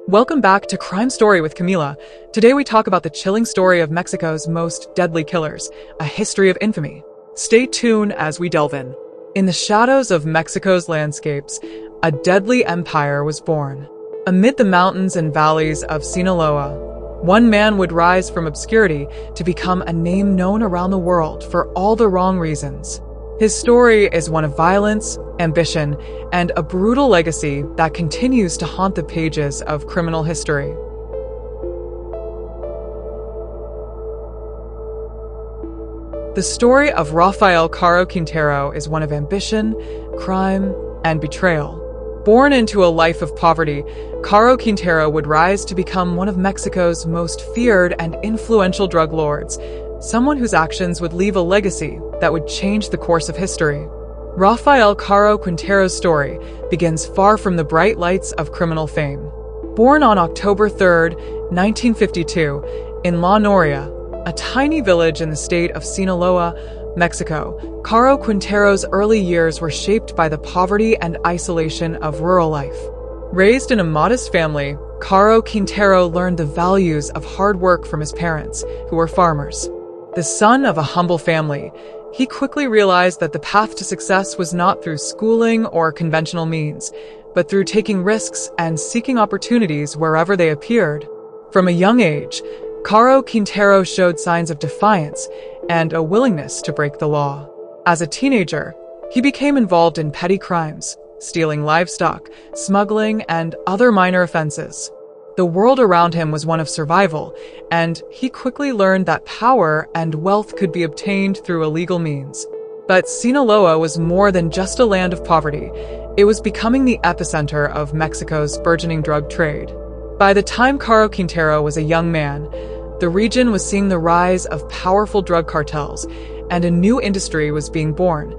Welcome back to Crime Story with Camila. Today we talk about the chilling story of Mexico's most deadly killers, a history of infamy. Stay tuned as we delve in. In the shadows of Mexico's landscapes, a deadly empire was born. Amid the mountains and valleys of Sinaloa, one man would rise from obscurity to become a name known around the world for all the wrong reasons. His story is one of violence, ambition, and a brutal legacy that continues to haunt the pages of criminal history. The story of Rafael Caro Quintero is one of ambition, crime, and betrayal. Born into a life of poverty, Caro Quintero would rise to become one of Mexico's most feared and influential drug lords, someone whose actions would leave a legacy that would change the course of history. Rafael Caro Quintero's story begins far from the bright lights of criminal fame. Born on October 3, 1952, in La Noria, a tiny village in the state of Sinaloa, Mexico, Caro Quintero's early years were shaped by the poverty and isolation of rural life. Raised in a modest family, Caro Quintero learned the values of hard work from his parents, who were farmers. The son of a humble family, he quickly realized that the path to success was not through schooling or conventional means, but through taking risks and seeking opportunities wherever they appeared. From a young age, Caro Quintero showed signs of defiance and a willingness to break the law. As a teenager, he became involved in petty crimes, stealing livestock, smuggling, and other minor offenses. The world around him was one of survival, and he quickly learned that power and wealth could be obtained through illegal means. But Sinaloa was more than just a land of poverty. It was becoming the epicenter of Mexico's burgeoning drug trade. By the time Caro Quintero was a young man, the region was seeing the rise of powerful drug cartels, and a new industry was being born,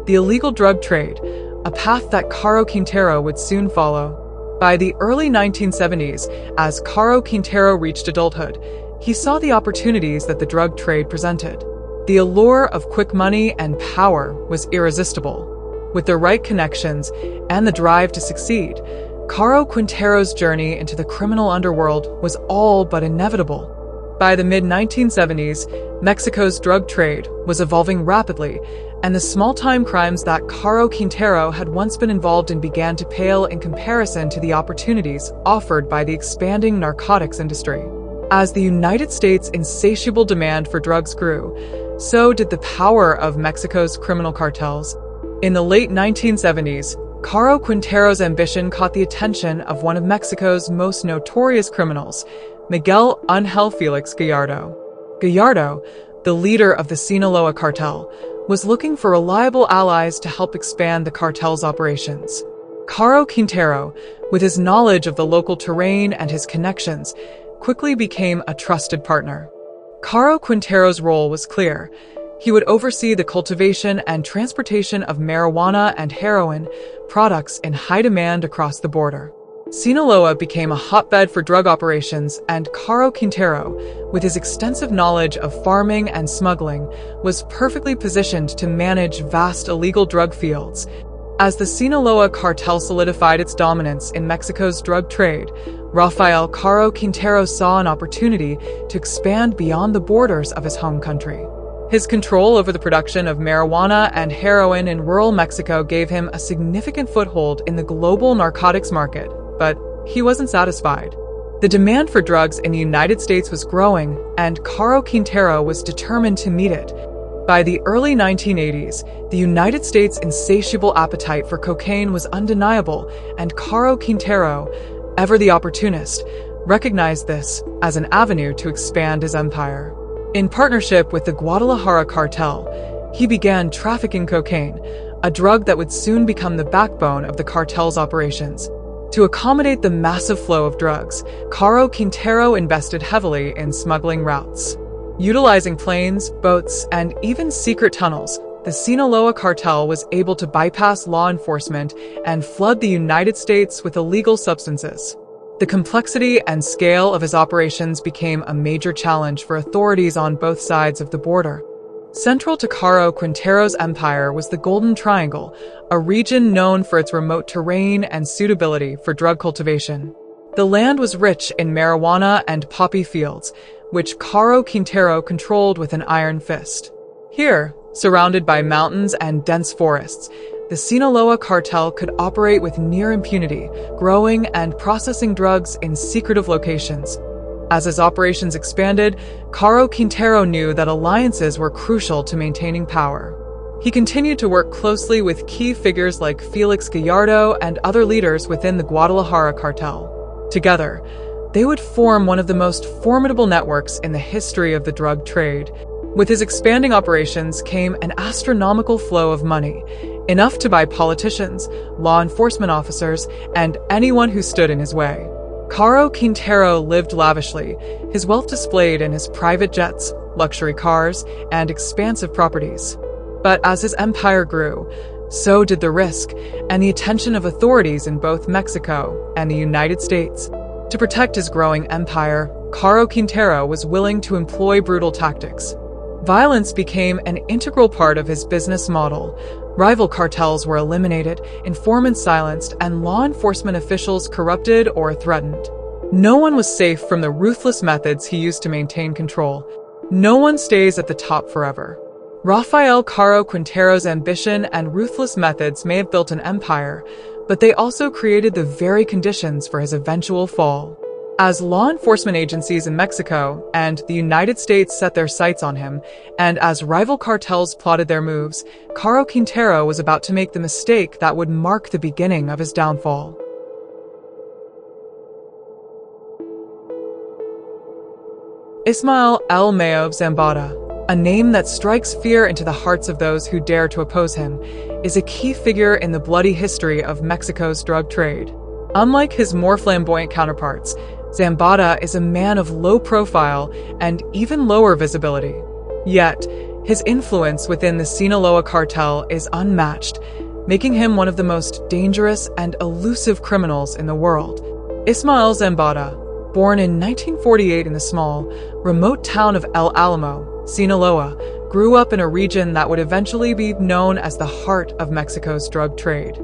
the illegal drug trade, a path that Caro Quintero would soon follow. By the early 1970s, as Caro Quintero reached adulthood, he saw the opportunities that the drug trade presented. The allure of quick money and power was irresistible. With the right connections and the drive to succeed, Caro Quintero's journey into the criminal underworld was all but inevitable. By the mid-1970s, Mexico's drug trade was evolving rapidly, and the small-time crimes that Caro Quintero had once been involved in began to pale in comparison to the opportunities offered by the expanding narcotics industry. As the United States' insatiable demand for drugs grew, so did the power of Mexico's criminal cartels. In the late 1970s, Caro Quintero's ambition caught the attention of one of Mexico's most notorious criminals, Miguel Ángel Felix Gallardo. Gallardo, the leader of the Sinaloa cartel, was looking for reliable allies to help expand the cartel's operations. Caro Quintero, with his knowledge of the local terrain and his connections, quickly became a trusted partner. Caro Quintero's role was clear. He would oversee the cultivation and transportation of marijuana and heroin, products in high demand across the border. Sinaloa became a hotbed for drug operations, and Caro Quintero, with his extensive knowledge of farming and smuggling, was perfectly positioned to manage vast illegal drug fields. As the Sinaloa cartel solidified its dominance in Mexico's drug trade, Rafael Caro Quintero saw an opportunity to expand beyond the borders of his home country. His control over the production of marijuana and heroin in rural Mexico gave him a significant foothold in the global narcotics market. But he wasn't satisfied. The demand for drugs in the United States was growing, and Caro Quintero was determined to meet it. By the early 1980s, the United States' insatiable appetite for cocaine was undeniable, and Caro Quintero, ever the opportunist, recognized this as an avenue to expand his empire. In partnership with the Guadalajara cartel, he began trafficking cocaine, a drug that would soon become the backbone of the cartel's operations. To accommodate the massive flow of drugs, Caro Quintero invested heavily in smuggling routes. Utilizing planes, boats, and even secret tunnels, the Sinaloa cartel was able to bypass law enforcement and flood the United States with illegal substances. The complexity and scale of his operations became a major challenge for authorities on both sides of the border. Central to Caro Quintero's empire was the Golden Triangle, a region known for its remote terrain and suitability for drug cultivation. The land was rich in marijuana and poppy fields, which Caro Quintero controlled with an iron fist. Here, surrounded by mountains and dense forests, the Sinaloa cartel could operate with near impunity, growing and processing drugs in secretive locations. As his operations expanded, Caro Quintero knew that alliances were crucial to maintaining power. He continued to work closely with key figures like Felix Gallardo and other leaders within the Guadalajara cartel. Together, they would form one of the most formidable networks in the history of the drug trade. With his expanding operations came an astronomical flow of money, enough to buy politicians, law enforcement officers, and anyone who stood in his way. Caro Quintero lived lavishly, his wealth displayed in his private jets, luxury cars, and expansive properties. But as his empire grew, so did the risk and the attention of authorities in both Mexico and the United States. To protect his growing empire, Caro Quintero was willing to employ brutal tactics. Violence became an integral part of his business model. Rival cartels were eliminated, informants silenced, and law enforcement officials corrupted or threatened. No one was safe from the ruthless methods he used to maintain control. No one stays at the top forever. Rafael Caro Quintero's ambition and ruthless methods may have built an empire, but they also created the very conditions for his eventual fall. As law enforcement agencies in Mexico and the United States set their sights on him, and as rival cartels plotted their moves, Caro Quintero was about to make the mistake that would mark the beginning of his downfall. Ismael El Mayo Zambada, a name that strikes fear into the hearts of those who dare to oppose him, is a key figure in the bloody history of Mexico's drug trade. Unlike his more flamboyant counterparts, Zambada is a man of low profile and even lower visibility. Yet, his influence within the Sinaloa cartel is unmatched, making him one of the most dangerous and elusive criminals in the world. Ismael Zambada, born in 1948 in the small, remote town of El Alamo, Sinaloa, grew up in a region that would eventually be known as the heart of Mexico's drug trade.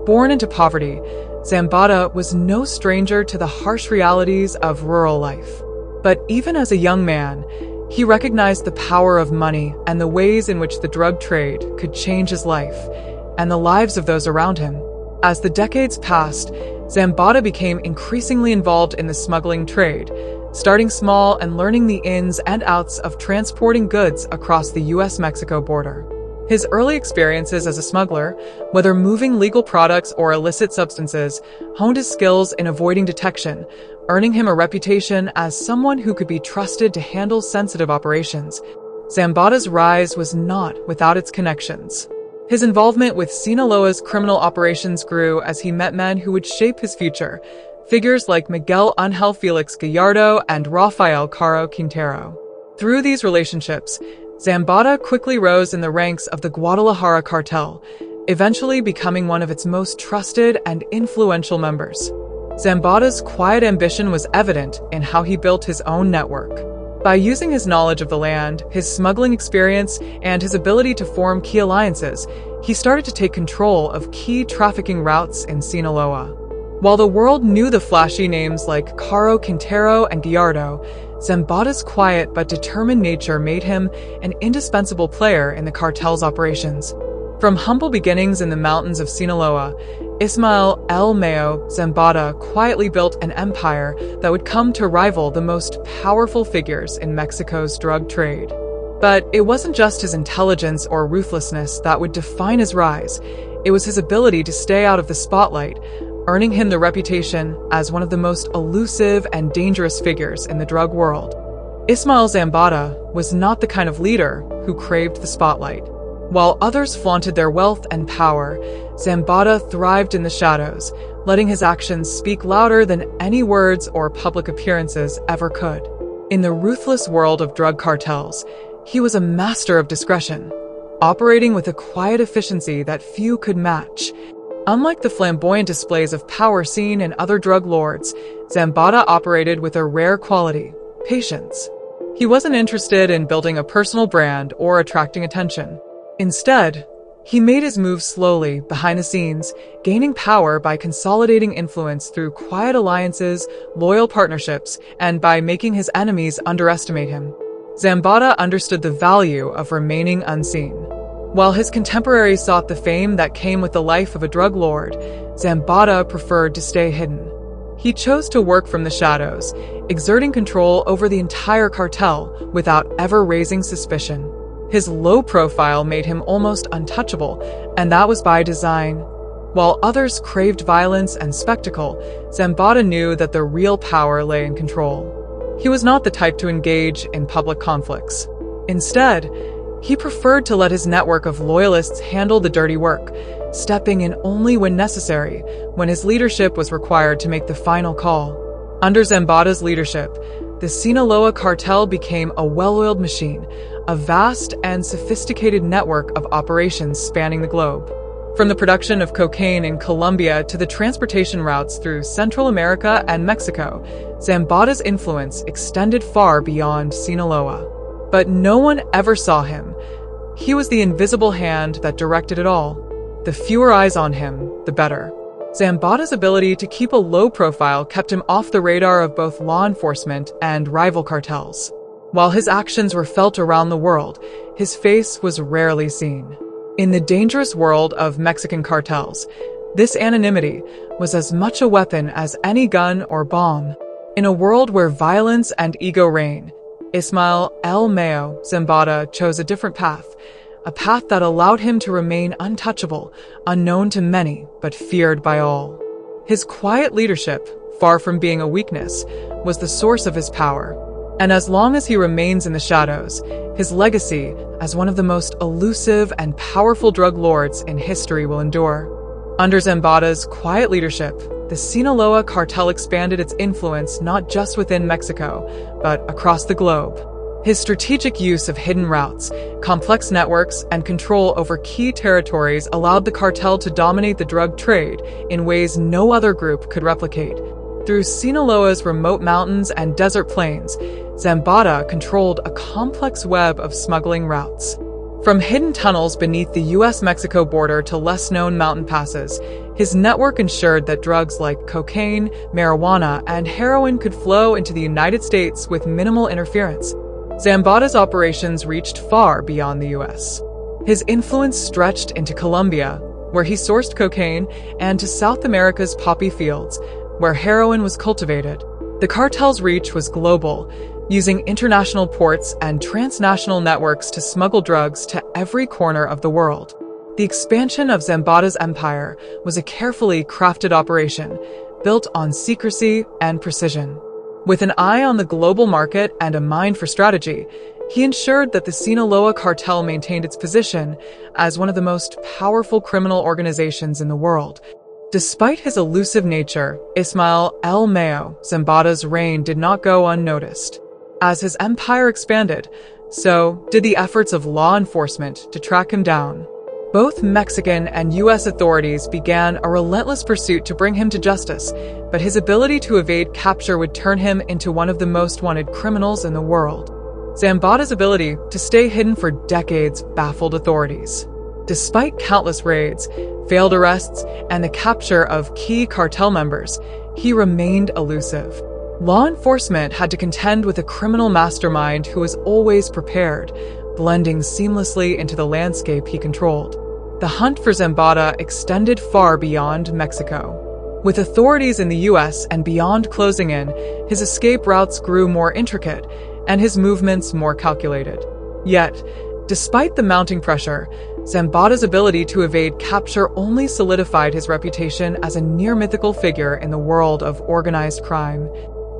Born into poverty, Zambada was no stranger to the harsh realities of rural life. But even as a young man, he recognized the power of money and the ways in which the drug trade could change his life and the lives of those around him. As the decades passed, Zambada became increasingly involved in the smuggling trade, starting small and learning the ins and outs of transporting goods across the US-Mexico border. His early experiences as a smuggler, whether moving legal products or illicit substances, honed his skills in avoiding detection, earning him a reputation as someone who could be trusted to handle sensitive operations. Zambada's rise was not without its connections. His involvement with Sinaloa's criminal operations grew as he met men who would shape his future, figures like Miguel Ángel Felix Gallardo and Rafael Caro Quintero. Through these relationships, Zambada quickly rose in the ranks of the Guadalajara cartel, eventually becoming one of its most trusted and influential members. Zambada's quiet ambition was evident in how he built his own network. By using his knowledge of the land, his smuggling experience, and his ability to form key alliances, he started to take control of key trafficking routes in Sinaloa. While the world knew the flashy names like Caro Quintero and Gallardo, Zambada's quiet but determined nature made him an indispensable player in the cartel's operations. From humble beginnings in the mountains of Sinaloa, Ismael El Mayo Zambada quietly built an empire that would come to rival the most powerful figures in Mexico's drug trade. But it wasn't just his intelligence or ruthlessness that would define his rise. It was his ability to stay out of the spotlight, earning him the reputation as one of the most elusive and dangerous figures in the drug world. Ismael Zambada was not the kind of leader who craved the spotlight. While others flaunted their wealth and power, Zambada thrived in the shadows, letting his actions speak louder than any words or public appearances ever could. In the ruthless world of drug cartels, he was a master of discretion, operating with a quiet efficiency that few could match. Unlike the flamboyant displays of power seen in other drug lords, Zambada operated with a rare quality: patience. He wasn't interested in building a personal brand or attracting attention. Instead, He made his moves slowly, behind the scenes, gaining power by consolidating influence through quiet alliances, loyal partnerships, and by making his enemies underestimate him. Zambada understood the value of remaining unseen. While his contemporaries sought the fame that came with the life of a drug lord, Zambada preferred to stay hidden. He chose to work from the shadows, exerting control over the entire cartel without ever raising suspicion. His low profile made him almost untouchable, and that was by design. While others craved violence and spectacle, Zambada knew that the real power lay in control. He was not the type to engage in public conflicts. Instead, he preferred to let his network of loyalists handle the dirty work, stepping in only when necessary, when his leadership was required to make the final call. Under Zambada's leadership, the Sinaloa cartel became a well-oiled machine, a vast and sophisticated network of operations spanning the globe. From the production of cocaine in Colombia to the transportation routes through Central America and Mexico, Zambada's influence extended far beyond Sinaloa. But no one ever saw him. He was the invisible hand that directed it all. The fewer eyes on him, the better. Zambada's ability to keep a low profile kept him off the radar of both law enforcement and rival cartels. While his actions were felt around the world, his face was rarely seen. In the dangerous world of Mexican cartels, this anonymity was as much a weapon as any gun or bomb. In a world where violence and ego reign, Ismael Mayo Zambada chose a different path, a path that allowed him to remain untouchable, unknown to many, but feared by all. His quiet leadership, far from being a weakness, was the source of his power. And as long as he remains in the shadows, his legacy as one of the most elusive and powerful drug lords in history will endure. Under Zambada's quiet leadership, the Sinaloa cartel expanded its influence not just within Mexico, but across the globe. His strategic use of hidden routes, complex networks, and control over key territories allowed the cartel to dominate the drug trade in ways no other group could replicate. Through Sinaloa's remote mountains and desert plains, Zambada controlled a complex web of smuggling routes. From hidden tunnels beneath the US-Mexico border to less-known mountain passes, his network ensured that drugs like cocaine, marijuana, and heroin could flow into the United States with minimal interference. Zambada's operations reached far beyond the US. His influence stretched into Colombia, where he sourced cocaine, and to South America's poppy fields, where heroin was cultivated. The cartel's reach was global, using international ports and transnational networks to smuggle drugs to every corner of the world. The expansion of Zambada's empire was a carefully crafted operation, built on secrecy and precision. With an eye on the global market and a mind for strategy, he ensured that the Sinaloa cartel maintained its position as one of the most powerful criminal organizations in the world. Despite his elusive nature, Ismael Mayo Zambada's reign did not go unnoticed. As his empire expanded, so did the efforts of law enforcement to track him down. Both Mexican and US authorities began a relentless pursuit to bring him to justice, but his ability to evade capture would turn him into one of the most wanted criminals in the world. Zambada's ability to stay hidden for decades baffled authorities. Despite countless raids, failed arrests, and the capture of key cartel members, he remained elusive. Law enforcement had to contend with a criminal mastermind who was always prepared, blending seamlessly into the landscape he controlled. The hunt for Zambada extended far beyond Mexico. With authorities in the US and beyond closing in, his escape routes grew more intricate and his movements more calculated. Yet, despite the mounting pressure, Zambada's ability to evade capture only solidified his reputation as a near-mythical figure in the world of organized crime.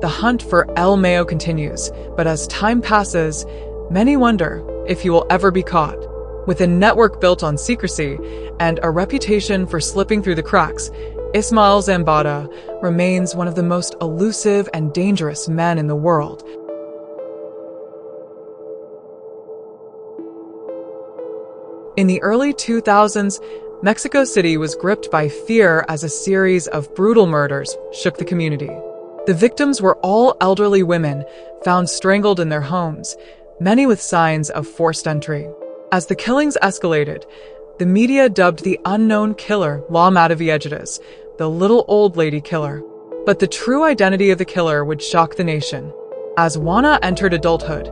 The hunt for Mayo continues, but as time passes, many wonder if he will ever be caught. With a network built on secrecy and a reputation for slipping through the cracks, Ismael Zambada remains one of the most elusive and dangerous men in the world. In the early 2000s, Mexico City was gripped by fear as a series of brutal murders shook the community. The victims were all elderly women, found strangled in their homes, many with signs of forced entry. As the killings escalated, The media dubbed the unknown killer La Mataviejitas, the little old lady killer. But the true identity of the killer would shock the nation. As Juana entered adulthood,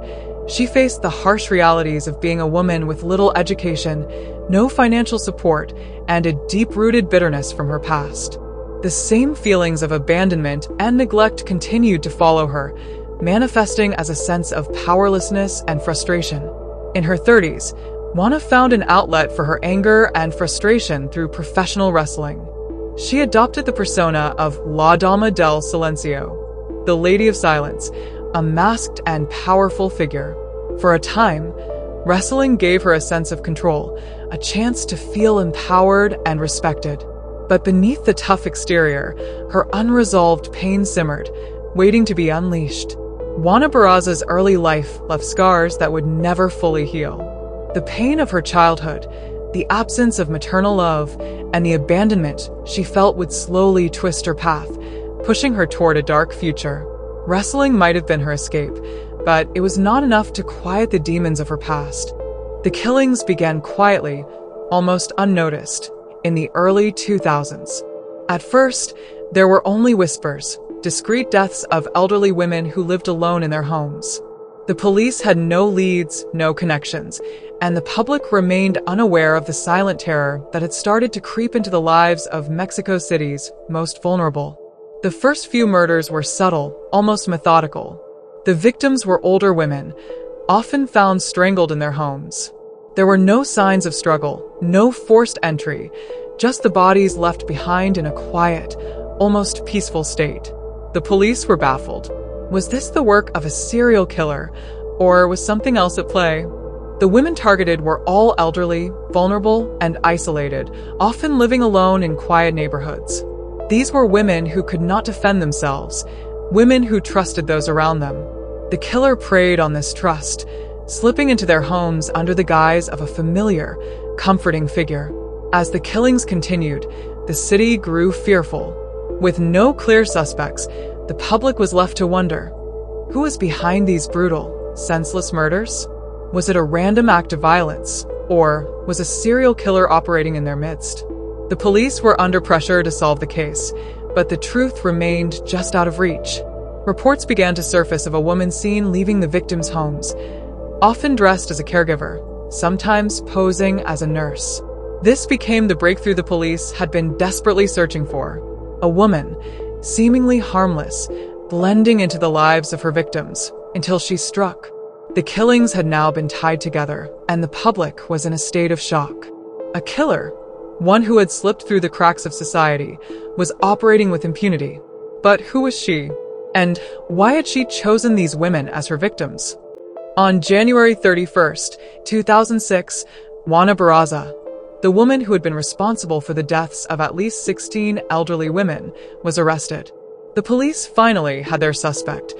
she faced the harsh realities of being a woman with little education, no financial support, and a deep-rooted bitterness from her past. The same feelings of abandonment and neglect continued to follow her, manifesting as a sense of powerlessness and frustration. In her 30s, Juana found an outlet for her anger and frustration through professional wrestling. She adopted the persona of La Dama del Silencio, the Lady of Silence, a masked and powerful figure. For a time, wrestling gave her a sense of control, a chance to feel empowered and respected. But beneath the tough exterior, her unresolved pain simmered, waiting to be unleashed. Juana Barraza's early life left scars that would never fully heal. The pain of her childhood, the absence of maternal love, and the abandonment she felt would slowly twist her path, pushing her toward a dark future. Wrestling might have been her escape, but it was not enough to quiet the demons of her past. The killings began quietly, almost unnoticed, in the early 2000s. At first, there were only whispers, discreet deaths of elderly women who lived alone in their homes. The police had no leads, no connections, and the public remained unaware of the silent terror that had started to creep into the lives of Mexico City's most vulnerable. The first few murders were subtle, almost methodical. The victims were older women, often found strangled in their homes. There were no signs of struggle, no forced entry, just the bodies left behind in a quiet, almost peaceful state. The police were baffled. Was this the work of a serial killer, or was something else at play? The women targeted were all elderly, vulnerable, and isolated, often living alone in quiet neighborhoods. These were women who could not defend themselves, women who trusted those around them. The killer preyed on this trust, slipping into their homes under the guise of a familiar, comforting figure. As the killings continued, the city grew fearful. With no clear suspects, the public was left to wonder, who was behind these brutal, senseless murders? Was it a random act of violence, or was a serial killer operating in their midst? The police were under pressure to solve the case, but the truth remained just out of reach. Reports began to surface of a woman seen leaving the victims' homes, often dressed as a caregiver, sometimes posing as a nurse. This became the breakthrough the police had been desperately searching for. A woman, seemingly harmless, blending into the lives of her victims, until she struck. The killings had now been tied together, and the public was in a state of shock. A killer, one who had slipped through the cracks of society, was operating with impunity. But who was she? And why had she chosen these women as her victims? On January 31st, 2006, Juana Barraza, the woman who had been responsible for the deaths of at least 16 elderly women, was arrested. The police finally had their suspect,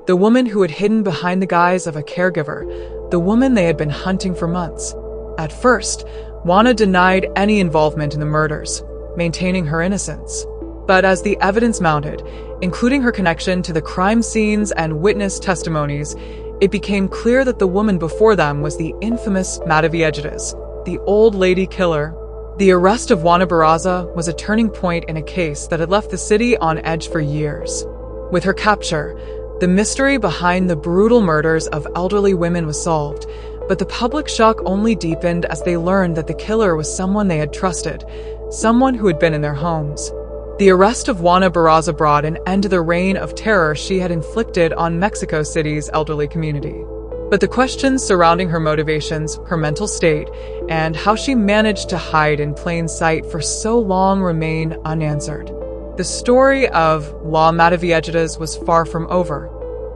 the woman who had hidden behind the guise of a caregiver, the woman they had been hunting for months. At first, Juana denied any involvement in the murders, maintaining her innocence. But as the evidence mounted, including her connection to the crime scenes and witness testimonies, it became clear that the woman before them was the infamous Mataviejitas, the old lady killer. The arrest of Juana Barraza was a turning point in a case that had left the city on edge for years. With her capture, the mystery behind the brutal murders of elderly women was solved, but the public shock only deepened as they learned that the killer was someone they had trusted, someone who had been in their homes. The arrest of Juana Barraza brought an end to the reign of terror she had inflicted on Mexico City's elderly community. But the questions surrounding her motivations, her mental state, and how she managed to hide in plain sight for so long remain unanswered. The story of La Mataviejitas was far from over.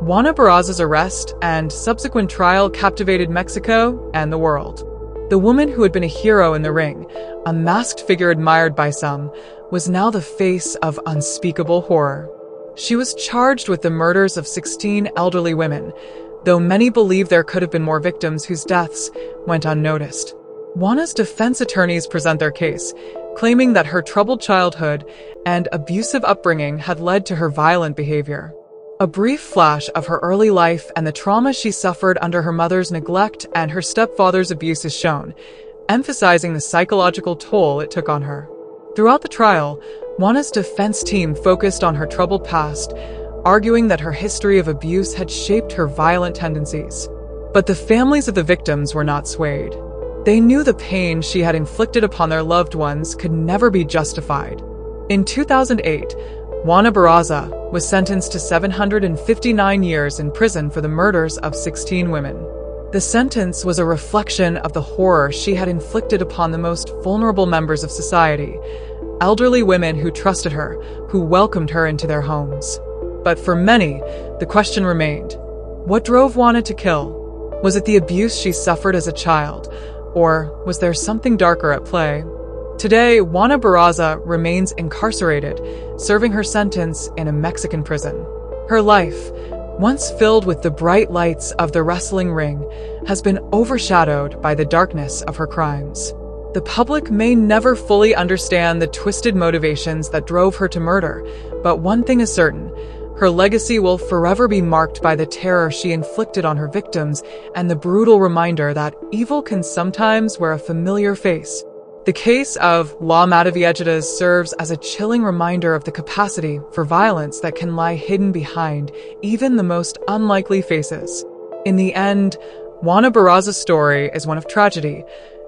Juana Barraza's arrest and subsequent trial captivated Mexico and the world. The woman who had been a hero in the ring, a masked figure admired by some, was now the face of unspeakable horror. She was charged with the murders of 16 elderly women, though many believe there could have been more victims whose deaths went unnoticed. Juana's defense attorneys present their case, claiming that her troubled childhood and abusive upbringing had led to her violent behavior. A brief flash of her early life and the trauma she suffered under her mother's neglect and her stepfather's abuse is shown, emphasizing the psychological toll it took on her. Throughout the trial, Juana's defense team focused on her troubled past, arguing that her history of abuse had shaped her violent tendencies. But the families of the victims were not swayed. They knew the pain she had inflicted upon their loved ones could never be justified. In 2008, Juana Barraza was sentenced to 759 years in prison for the murders of 16 women. The sentence was a reflection of the horror she had inflicted upon the most vulnerable members of society, elderly women who trusted her, who welcomed her into their homes. But for many, the question remained: what drove Juana to kill? Was it the abuse she suffered as a child, or was there something darker at play? Today, Juana Barraza remains incarcerated, serving her sentence in a Mexican prison. Her life, once filled with the bright lights of the wrestling ring, has been overshadowed by the darkness of her crimes. The public may never fully understand the twisted motivations that drove her to murder, but one thing is certain: her legacy will forever be marked by the terror she inflicted on her victims and the brutal reminder that evil can sometimes wear a familiar face. The case of La Mataviejitas serves as a chilling reminder of the capacity for violence that can lie hidden behind even the most unlikely faces. In the end, Juana Barraza's story is one of tragedy,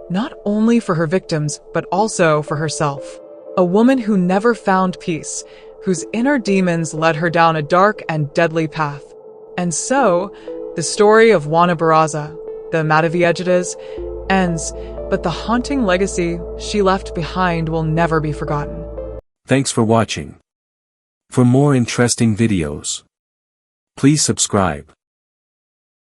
not only for her victims, but also for herself. A woman who never found peace, whose inner demons led her down a dark and deadly path. And so, the story of Juana Barraza, the Mataviejitas, ends, but the haunting legacy she left behind will never be forgotten. Thanks for watching. For more interesting videos, please subscribe.